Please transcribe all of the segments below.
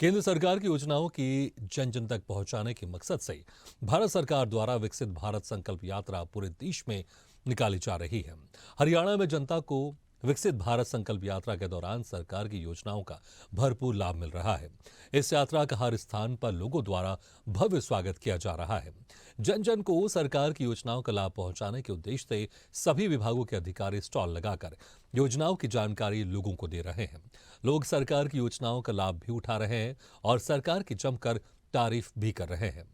केंद्र सरकार की योजनाओं की जन जन तक पहुंचाने के मकसद से भारत सरकार द्वारा विकसित भारत संकल्प यात्रा पूरे देश में निकाली जा रही है। हरियाणा में जनता को विकसित भारत संकल्प यात्रा के दौरान सरकार की योजनाओं का भरपूर लाभ मिल रहा है। इस यात्रा का हर स्थान पर लोगों द्वारा भव्य स्वागत किया जा रहा है। जन जन को सरकार की योजनाओं का लाभ पहुंचाने के उद्देश्य से सभी विभागों के अधिकारी स्टॉल लगाकर योजनाओं की जानकारी लोगों को दे रहे हैं। लोग सरकार की योजनाओं का लाभ भी उठा रहे हैं और सरकार की जमकर तारीफ भी कर रहे हैं।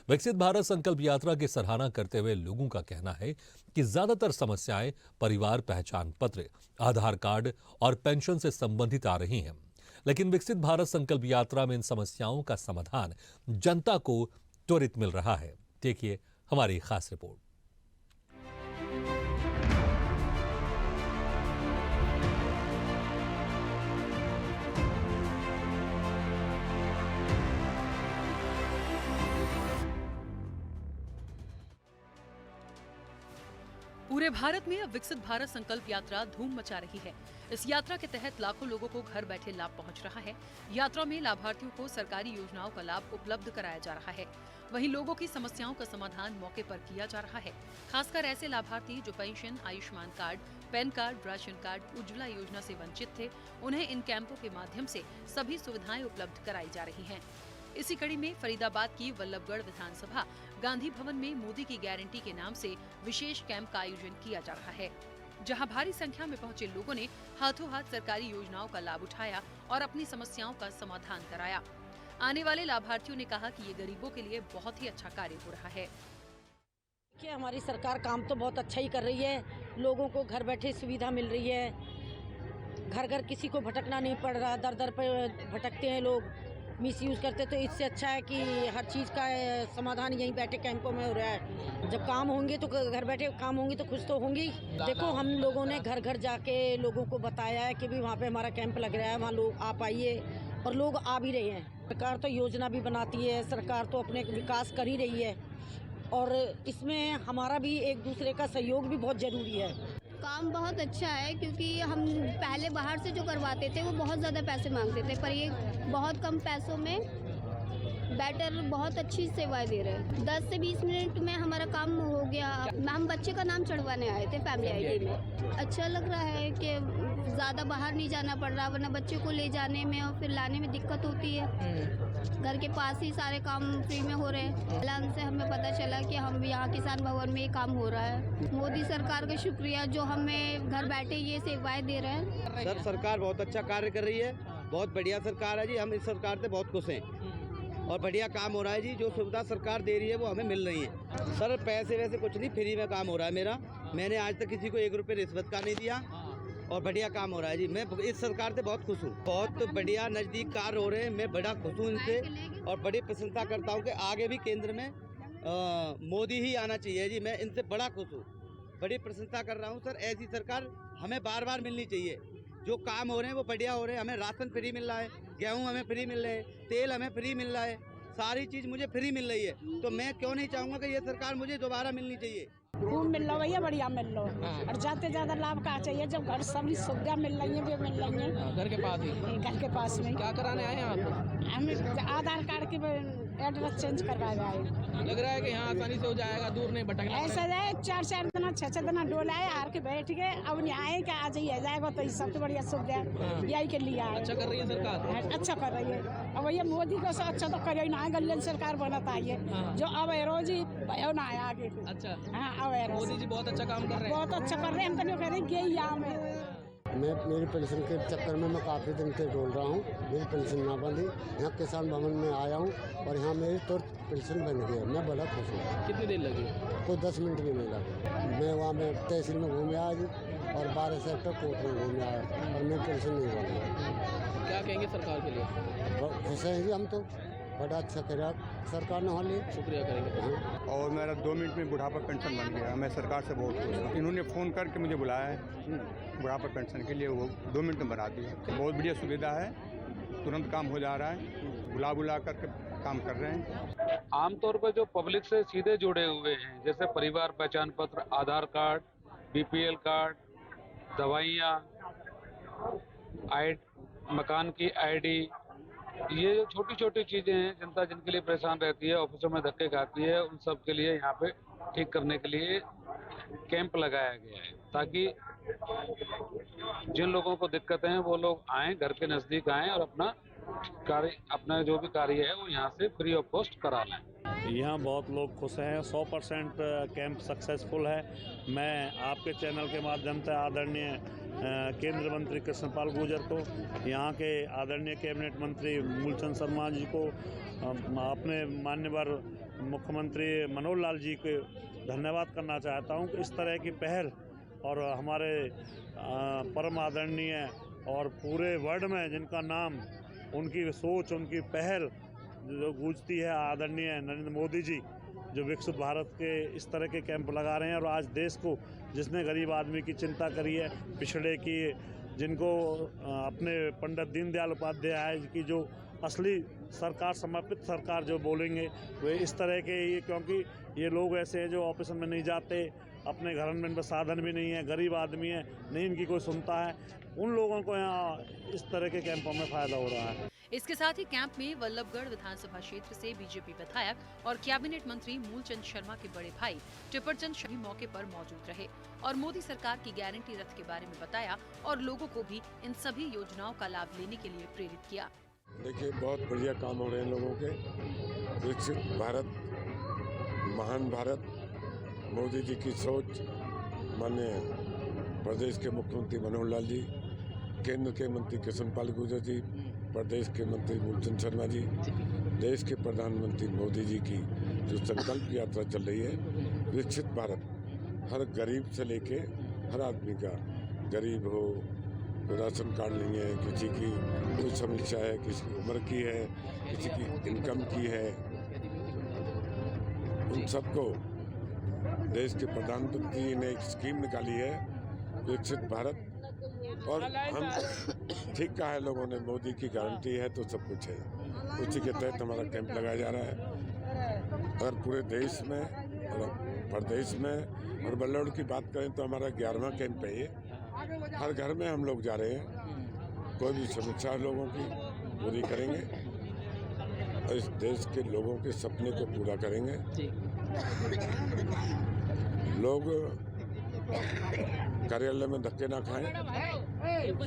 विकसित भारत संकल्प यात्रा की सराहना करते हुए लोगों का कहना है कि ज्यादातर समस्याएं परिवार पहचान पत्र, आधार कार्ड और पेंशन से संबंधित आ रही हैं, लेकिन विकसित भारत संकल्प यात्रा में इन समस्याओं का समाधान जनता को त्वरित मिल रहा है। देखिए हमारी खास रिपोर्ट। पूरे भारत में अब विकसित भारत संकल्प यात्रा धूम मचा रही है। इस यात्रा के तहत लाखों लोगों को घर बैठे लाभ पहुंच रहा है। यात्रा में लाभार्थियों को सरकारी योजनाओं का लाभ उपलब्ध कराया जा रहा है। वहीं लोगों की समस्याओं का समाधान मौके पर किया जा रहा है। खासकर ऐसे लाभार्थी जो pension, Ayushman card, pan card, ration card, Ujjwala योजना से वंचित थे, उन्हें इन कैंपों के माध्यम से सभी सुविधाएं उपलब्ध कराई जा रही हैं। इसी कड़ी में फरीदाबाद की वल्लभगढ़ विधानसभा गांधी भवन में मोदी की गारंटी के नाम से विशेष कैंप का आयोजन किया जा रहा है, जहां भारी संख्या में पहुंचे लोगों ने हाथों हाथ सरकारी योजनाओं का लाभ उठाया और अपनी समस्याओं का समाधान कराया। आने वाले लाभार्थियों ने कहा कि ये गरीबों के लिए बहुत ही अच्छा कार्य हो रहा है। कि हमारी सरकार काम तो बहुत अच्छा ही कर रही है। लोगों को घर बैठे सुविधा मिल रही है। घर घर किसी को भटकना नहीं पड़ रहा। दर दर पर भटकते हैं लोग, मिसयूज करते, तो इससे अच्छा है कि हर चीज़ का समाधान यहीं बैठे कैंपों में हो रहा है। जब काम होंगे तो घर बैठे काम होंगे तो खुश तो होंगी। देखो, हम लोगों ने घर घर जाके लोगों को बताया है कि भी वहाँ पे हमारा कैंप लग रहा है, वहाँ लोग आप आइए, और लोग आ भी रहे हैं। सरकार तो योजना भी बनाती है, सरकार तो अपने विकास कर ही रही है, और इसमें हमारा भी एक दूसरे का सहयोग भी बहुत ज़रूरी है। काम बहुत अच्छा है, क्योंकि हम पहले बाहर से जो करवाते थे वो बहुत ज़्यादा पैसे मांगते थे, पर ये बहुत कम पैसों में बेटर बहुत अच्छी सेवाएं दे रहे हैं। 10 से 20 मिनट में हमारा काम हो गया। हम बच्चे का नाम चढ़वाने आए थे फैमिली आईडी में। अच्छा लग रहा है कि ज़्यादा बाहर नहीं जाना पड़ रहा, वरना बच्चे को ले जाने में और फिर लाने में दिक्कत होती है। घर के पास ही सारे काम फ्री में हो रहे हैं। ऐलान से हमें पता चला कि हम यहाँ किसान भवन में ये काम हो रहा है। मोदी सरकार का शुक्रिया जो हमें घर बैठे ये सेवाएं दे रहे हैं। सर, सरकार बहुत अच्छा कार्य कर रही है, बहुत बढ़िया सरकार है जी। हम इस सरकार से बहुत खुश हैं और बढ़िया काम हो रहा है जी। जो सुविधा सरकार दे रही है वो हमें मिल रही है। सर, पैसे वैसे कुछ नहीं, फ्री में काम हो रहा है मेरा। मैंने आज तक किसी को 1 रुपये रिश्वत का नहीं दिया और बढ़िया काम हो रहा है जी। मैं इस सरकार से बहुत खुश हूँ। बहुत बढ़िया नज़दीक कार्य हो रहे हैं। मैं बड़ा खुश हूँ इनसे और बड़ी प्रशंसा करता हूँ कि आगे भी केंद्र में मोदी ही आना चाहिए जी। मैं इनसे बड़ा खुश हूँ, बड़ी प्रशंसा कर रहा हूँ। सर, ऐसी सरकार हमें बार बार मिलनी चाहिए। जो काम हो रहे हैं वो बढ़िया हो रहे हैं। हमें राशन फ्री मिल रहा है, गेहूं हमें फ्री मिल रहे हैं, तेल हमें फ्री मिल रहा है, सारी चीज़ मुझे फ्री मिल रही है। तो मैं क्यों नहीं चाहूँगा कि ये सरकार मुझे दोबारा मिलनी चाहिए। खूब मिल लो भैया, बढ़िया मिल लो। और ज़्यादा ज़्यादा लाभ का चाहिए, जब घर सभी सुविधा मिल रही है, भी मिल रही है घर के पास ही। घर के पास में क्या कराने आए हैं आप? हमें आधार कार्ड की एड्रेस चेंज करवाया जाए। लग रहा है कि यहाँ आसानी से हो जाएगा, दूर नहीं भटकना ऐसा जाए 4-4 दिन 6-6 दिन डोला है, हार के बैठ गए। अब नहीं आए कि आज ही आ जाएगा, तो ये सबसे बढ़िया सुविधा है, यही के लिए आए। अच्छा कर रही है सरकार, अच्छा कर रही है। अब भैया मोदी को अच्छा तो करे ना, गलियन सरकार बनाता है जो अब रोज ही ना आया आगे। अच्छा, हाँ, अब मोदी जी बहुत अच्छा काम कर रहे हैं। बहुत अच्छा कर रहे हैं। हम तो नहीं कह रहे यही यहाँ में। मेरी पेंशन के चक्कर में मैं काफ़ी दिन से डोल रहा हूँ। मेरी पेंशन ना बंधी, यहाँ किसान भवन में आया हूँ और यहाँ मेरी तुरंत पेंशन बन गई है। मैं बड़ा खुश हूँ। कितनी देर लगी? कोई 10 मिनट भी नहीं लगा। मैं वहाँ में तहसील में घूमे आज और 12 सेक्टर कोर्ट में घूमे आया और मैं पेंशन नहीं बनी। क्या कहेंगे सरकार के लिए? खुश हैं जी हम तो, बड़ा अच्छा करा सरकार ने हाल लिया, शुक्रिया करेंगे। और मेरा 2 मिनट में बुढ़ापा पेंशन बन गया। मैं सरकार से बहुत खुश हूँ। इन्होंने फ़ोन करके मुझे बुलाया है बुढ़ापा पेंशन के लिए, वो 2 मिनट में बना दिया। बहुत बढ़िया सुविधा है, तुरंत काम हो जा रहा है, बुला करके काम कर रहे हैं। आमतौर पर जो पब्लिक से सीधे जुड़े हुए हैं, जैसे परिवार पहचान पत्र, आधार कार्ड, बीपीएल कार्ड, दवाइयाँ, मकान की आईडी, ये जो छोटी छोटी चीजें हैं, जनता जिनके लिए परेशान रहती है, ऑफिसों में धक्के खाती है, उन सब के लिए यहाँ पे ठीक करने के लिए कैंप लगाया गया है, ताकि जिन लोगों को दिक्कत है वो लोग आएं, घर के नजदीक आएं और अपना जो भी कार्य है वो यहाँ से फ्री ऑफ कॉस्ट करा लें। यहाँ बहुत लोग खुश हैं, 100% कैंप सक्सेसफुल है। मैं आपके चैनल के माध्यम से आदरणीय केंद्रीय मंत्री कृष्णपाल गुर्जर को, यहाँ के आदरणीय कैबिनेट मंत्री मूलचंद शर्मा जी को, अपने मान्यवर मुख्यमंत्री मनोहर लाल जी को धन्यवाद करना चाहता हूँ कि इस तरह की पहल और हमारे परम आदरणीय और पूरे वर्ल्ड में जिनका नाम, उनकी सोच, उनकी पहल जो गूंजती है, आदरणीय नरेंद्र मोदी जी जो विकसित भारत के इस तरह के कैंप लगा रहे हैं। और आज देश को जिसने गरीब आदमी की चिंता करी है, पिछड़े की, जिनको अपने पंडित दीनदयाल उपाध्याय की जो असली सरकार, समर्पित सरकार जो बोलेंगे वे इस तरह के, ये क्योंकि ये लोग ऐसे हैं जो ऑफिस में नहीं जाते, अपने घर में साधन भी नहीं है, गरीब आदमी है, नहीं इनकी कोई सुनता है, उन लोगों को यहाँ इस तरह के कैंपों में फायदा हो रहा है। इसके साथ ही कैंप में वल्लभगढ़ विधानसभा क्षेत्र से बीजेपी विधायक और कैबिनेट मंत्री मूलचंद शर्मा के बड़े भाई टिप्परचंद शर्मा मौके पर मौजूद रहे और मोदी सरकार की गारंटी रथ के बारे में बताया और लोगों को भी इन सभी योजनाओं का लाभ लेने के लिए प्रेरित किया। देखिए, बहुत बढ़िया काम हो रहे हैं लोगों के। विकसित भारत, महान भारत, मोदी जी की सोच, माननीय प्रदेश के मुख्यमंत्री मनोहर लाल जी, केंद्र के मंत्री कृष्णपाल गुर्जर जी, प्रदेश के मंत्री मूलचंद शर्मा जी, देश के प्रधानमंत्री मोदी जी की जो संकल्प यात्रा चल रही है, विकसित भारत, हर गरीब से लेके हर आदमी का, गरीब हो, राशन कार्ड नहीं है, किसी की कोई समस्या है, किसी की उम्र की है, किसी की इनकम की है, उन सबको देश के प्रधानमंत्री ने एक स्कीम निकाली है विकसित भारत। और हम ठीक कहा है लोगों ने, मोदी की गारंटी है तो सब कुछ है, उसी के तहत हमारा कैंप लगाया जा रहा है। अगर पूरे देश में और प्रदेश में और बल्लौर की बात करें तो हमारा 11वां कैंप है ये। हर घर में हम लोग जा रहे हैं, कोई भी समस्या है लोगों की पूरी करेंगे और इस देश के लोगों के सपने को पूरा करेंगे। लोग कार्यालय में धक्के ना खाएं,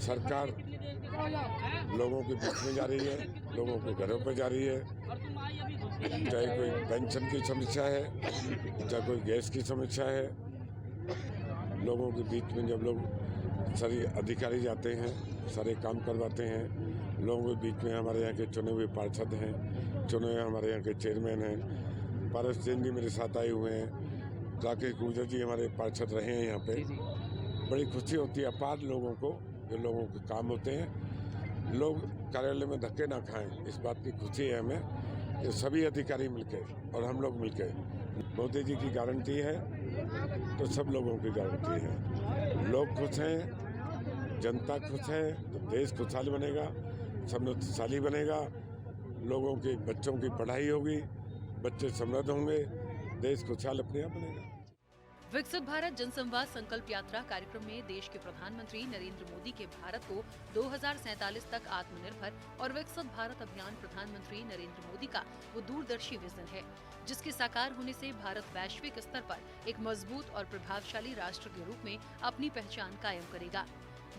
सरकार लोगों के बीच में जा रही है, लोगों के घरों पर जा रही है, चाहे कोई पेंशन की समस्या है, चाहे कोई गैस की समस्या है, लोगों के बीच में जब लोग सारे अधिकारी जाते हैं, सारे काम करवाते हैं, लोगों के बीच में हमारे यहाँ के चुने हुए पार्षद हैं, चुने हुए हमारे यहाँ के चेयरमैन हैं, पारस जैन जी मेरे साथ आए हुए हैं, राकेश गुर्जर जी हमारे पार्षद रहे हैं यहाँ पे। बड़ी खुशी होती है अपार लोगों को, जो लोगों के काम होते हैं, लोग कार्यालय में धक्के ना खाएं, इस बात की खुशी है हमें कि सभी अधिकारी मिलके और हम लोग मिलके, मोदी जी की गारंटी है तो सब लोगों की गारंटी है। लोग खुश हैं, जनता खुश है तो देश खुशहाल बनेगा, समृद्धशाली बनेगा, लोगों के बच्चों की पढ़ाई होगी, बच्चे समृद्ध होंगे, देश खुशहाल अपने आप बनेगा। विकसित भारत जनसंवाद संकल्प यात्रा कार्यक्रम में देश के प्रधानमंत्री नरेंद्र मोदी के भारत को 2047 तक आत्मनिर्भर और विकसित भारत अभियान प्रधानमंत्री नरेंद्र मोदी का वो दूरदर्शी विजन है, जिसके साकार होने से भारत वैश्विक स्तर पर एक मजबूत और प्रभावशाली राष्ट्र के रूप में अपनी पहचान कायम करेगा।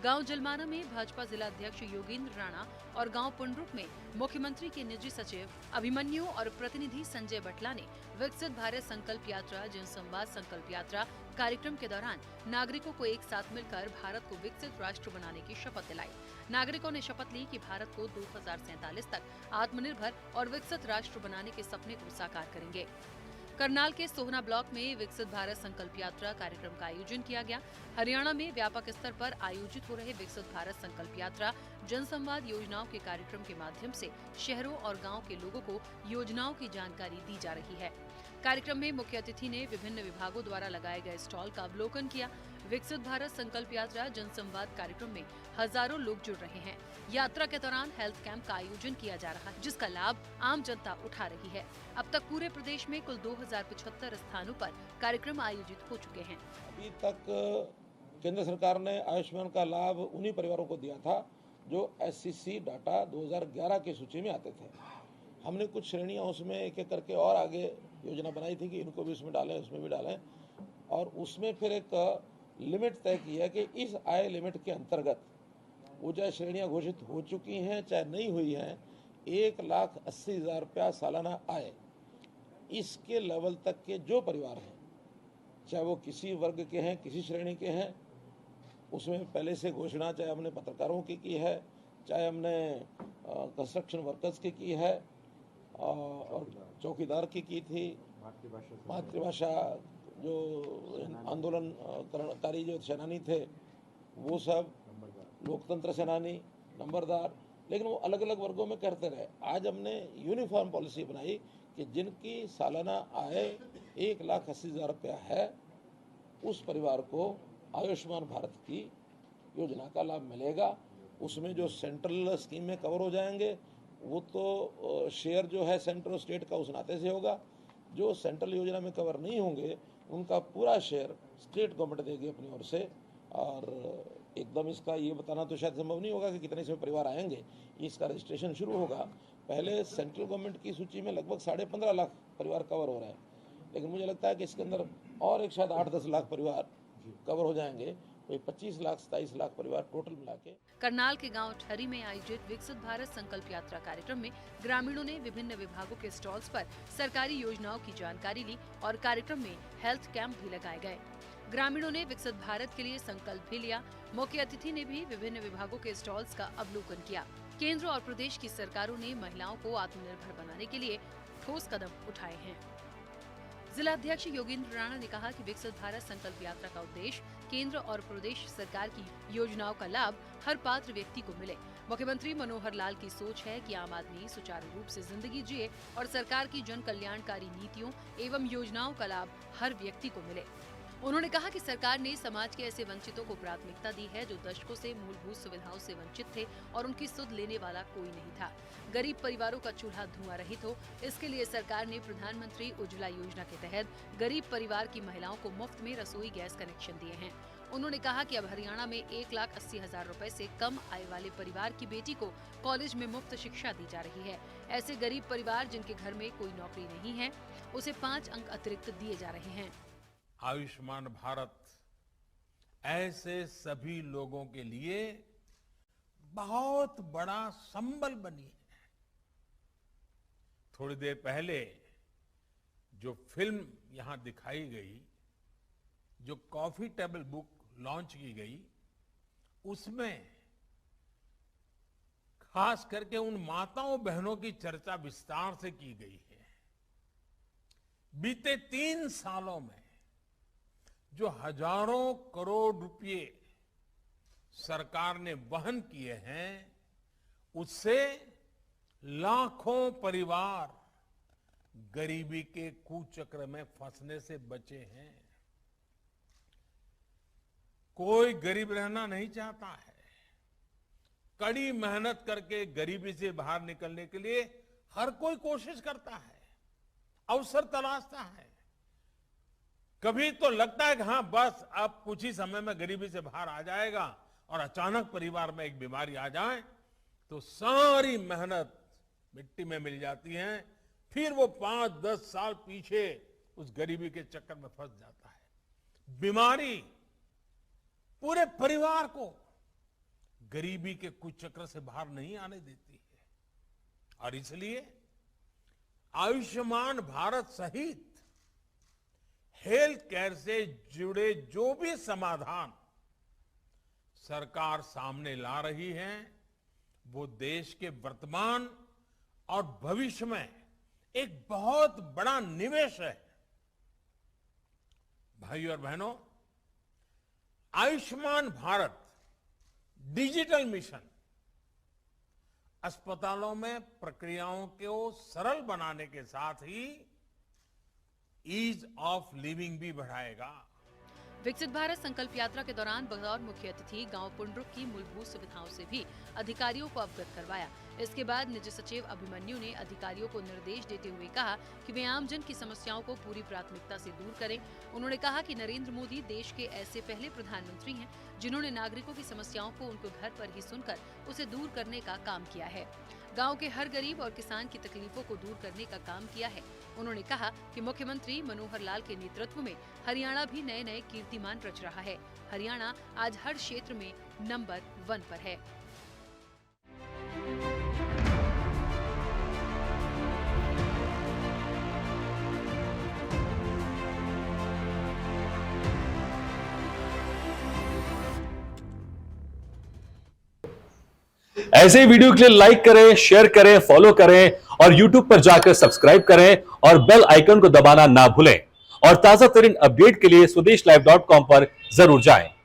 गांव जलमाना में भाजपा जिला अध्यक्ष योगेंद्र राणा और गांव पुंडरुक में मुख्यमंत्री के निजी सचिव अभिमन्यु और प्रतिनिधि संजय बटला ने विकसित भारत संकल्प यात्रा जनसंवाद संकल्प यात्रा कार्यक्रम के दौरान नागरिकों को एक साथ मिलकर भारत को विकसित राष्ट्र बनाने की शपथ दिलाई। नागरिकों ने शपथ ली कि भारत को 2047 तक आत्मनिर्भर और विकसित राष्ट्र बनाने के सपने को साकार करेंगे। करनाल के सोहना ब्लॉक में विकसित भारत संकल्प यात्रा कार्यक्रम का आयोजन किया गया। हरियाणा में व्यापक स्तर पर आयोजित हो रहे विकसित भारत संकल्प यात्रा जनसंवाद योजनाओं के कार्यक्रम के माध्यम से शहरों और गांव के लोगों को योजनाओं की जानकारी दी जा रही है। कार्यक्रम में मुख्य अतिथि ने विभिन्न विभागों द्वारा लगाए गए स्टॉल का अवलोकन किया। विकसित भारत संकल्प यात्रा जनसंवाद कार्यक्रम में हजारों लोग जुड़ रहे हैं। यात्रा के दौरान हेल्थ कैंप का आयोजन किया जा रहा है, जिसका लाभ आम जनता उठा रही है। अब तक पूरे प्रदेश में कुल 2075 स्थानों पर कार्यक्रम आयोजित हो चुके हैं। अभी तक केंद्र सरकार ने आयुष्मान का लाभ उन्हीं परिवारों को दिया था जो SCC डाटा 2011 की सूची में आते थे। हमने कुछ श्रेणियां उसमें एक एक करके और आगे योजना बनाई थी कि इनको भी उसमें डालें, उसमें भी डालें, और उसमें फिर एक लिमिट तय की है कि इस आय लिमिट के अंतर्गत वो चाहे श्रेणियां घोषित हो चुकी हैं चाहे नहीं हुई हैं, 1,80,000 रुपया सालाना आय, इसके लेवल तक के जो परिवार हैं, चाहे वो किसी वर्ग के हैं, किसी श्रेणी के हैं, उसमें पहले से घोषणा चाहे हमने पत्रकारों की है, चाहे हमने कंस्ट्रक्शन वर्कर्स की है, और चौकीदार की थी, मातृभाषा जो आंदोलनकारी जो सेनानी थे वो सब, लोकतंत्र सेनानी, नंबरदार, लेकिन वो अलग अलग वर्गों में करते रहे। आज हमने यूनिफॉर्म पॉलिसी बनाई कि जिनकी सालाना आय 1,80,000 रुपया है, उस परिवार को आयुष्मान भारत की योजना का लाभ मिलेगा। उसमें जो सेंट्रल स्कीम में कवर हो जाएंगे वो तो शेयर जो है सेंट्रल और स्टेट का उस नाते से होगा, जो सेंट्रल योजना में कवर नहीं होंगे उनका पूरा शेयर स्टेट गवर्नमेंट देगी अपनी ओर से। और एकदम इसका ये बताना तो शायद संभव नहीं होगा कि कितने इसमें परिवार आएंगे, इसका रजिस्ट्रेशन शुरू होगा। पहले सेंट्रल गवर्नमेंट की सूची में लगभग 15.5 लाख परिवार कवर हो रहे हैं, लेकिन मुझे लगता है कि इसके अंदर और एक शायद 8-10 लाख परिवार कवर हो जाएंगे, तो 25 लाख 27 लाख परिवार टोटल मिला के। करनाल के गांव ठरी में आयोजित विकसित भारत संकल्प यात्रा कार्यक्रम में ग्रामीणों ने विभिन्न विभागों के स्टॉल्स पर सरकारी योजनाओं की जानकारी ली और कार्यक्रम में हेल्थ कैंप भी लगाए गए। ग्रामीणों ने विकसित भारत के लिए संकल्प भी लिया। मुख्य अतिथि ने भी विभिन्न विभागों के स्टॉल्स का अवलोकन किया। केंद्र और प्रदेश की सरकारों ने महिलाओं को आत्मनिर्भर बनाने के लिए ठोस कदम उठाए हैं। जिला अध्यक्ष योगेंद्र राणा ने कहा कि विकसित भारत संकल्प यात्रा का उद्देश्य केंद्र और प्रदेश सरकार की योजनाओं का लाभ हर पात्र व्यक्ति को मिले। मुख्यमंत्री मनोहर लाल की सोच है कि आम आदमी सुचारू रूप से जिंदगी जिए और सरकार की जन कल्याणकारी नीतियों एवं योजनाओं का लाभ हर व्यक्ति को मिले। उन्होंने कहा कि सरकार ने समाज के ऐसे वंचितों को प्राथमिकता दी है जो दशकों से मूलभूत सुविधाओं से वंचित थे और उनकी सुध लेने वाला कोई नहीं था। गरीब परिवारों का चूल्हा धुआं रहित हो, इसके लिए सरकार ने प्रधानमंत्री उज्ज्वला योजना के तहत गरीब परिवार की महिलाओं को मुफ्त में रसोई गैस कनेक्शन दिए हैं। उन्होंने कहा कि अब हरियाणा में 1,80,000 रुपए से कम आय वाले परिवार की बेटी को कॉलेज में मुफ्त शिक्षा दी जा रही है। ऐसे गरीब परिवार जिनके घर में कोई नौकरी नहीं है, उसे 5 अंक अतिरिक्त दिए जा रहे हैं। आयुष्मान भारत ऐसे सभी लोगों के लिए बहुत बड़ा संबल बनी है। थोड़ी देर पहले जो फिल्म यहां दिखाई गई, जो कॉफी टेबल बुक लॉन्च की गई, उसमें खास करके उन माताओं बहनों की चर्चा विस्तार से की गई है। बीते 3 सालों में जो हजारों करोड़ रुपए सरकार ने वहन किए हैं, उससे लाखों परिवार गरीबी के कुचक्र में फंसने से बचे हैं। कोई गरीब रहना नहीं चाहता है। कड़ी मेहनत करके गरीबी से बाहर निकलने के लिए हर कोई कोशिश करता है, अवसर तलाशता है। कभी तो लगता है कि हाँ बस अब कुछ ही समय में गरीबी से बाहर आ जाएगा, और अचानक परिवार में एक बीमारी आ जाए तो सारी मेहनत मिट्टी में मिल जाती है। फिर वो 5-10 साल पीछे उस गरीबी के चक्कर में फंस जाता है। बीमारी पूरे परिवार को गरीबी के कुचक्र से बाहर नहीं आने देती है, और इसलिए आयुष्मान भारत सहित हेल्थ केयर से जुड़े जो भी समाधान सरकार सामने ला रही है, वो देश के वर्तमान और भविष्य में एक बहुत बड़ा निवेश है। भाइयों और बहनों, आयुष्मान भारत डिजिटल मिशन अस्पतालों में प्रक्रियाओं को सरल बनाने के साथ ही ईज ऑफ लिविंग भी बढ़ाएगा। विकसित भारत संकल्प यात्रा के दौरान बतौर मुख्य अतिथि गांव पुंडरुक की मूलभूत सुविधाओं से भी अधिकारियों को अवगत करवाया। इसके बाद निज सचिव अभिमन्यु ने अधिकारियों को निर्देश देते हुए कहा कि वे आमजन की समस्याओं को पूरी प्राथमिकता से दूर करें। उन्होंने कहा कि नरेंद्र मोदी देश के ऐसे पहले प्रधानमंत्री हैं जिन्होंने नागरिकों की समस्याओं को उनके घर पर ही सुनकर उसे दूर करने का काम किया है। गांव के हर गरीब और किसान की तकलीफों को दूर करने का काम किया है। उन्होंने कहा कि मुख्यमंत्री मनोहर लाल के नेतृत्व में हरियाणा भी नए नए कीर्तिमान रच रहा है। हरियाणा आज हर क्षेत्र में नंबर 1 पर है। ऐसे ही वीडियो के लिए लाइक करें, शेयर करें, फॉलो करें और YouTube पर जाकर सब्सक्राइब करें और बेल आइकन को दबाना ना भूलें। और ताजा तरीन अपडेट के लिए स्वदेशलाइव.com पर जरूर जाएं।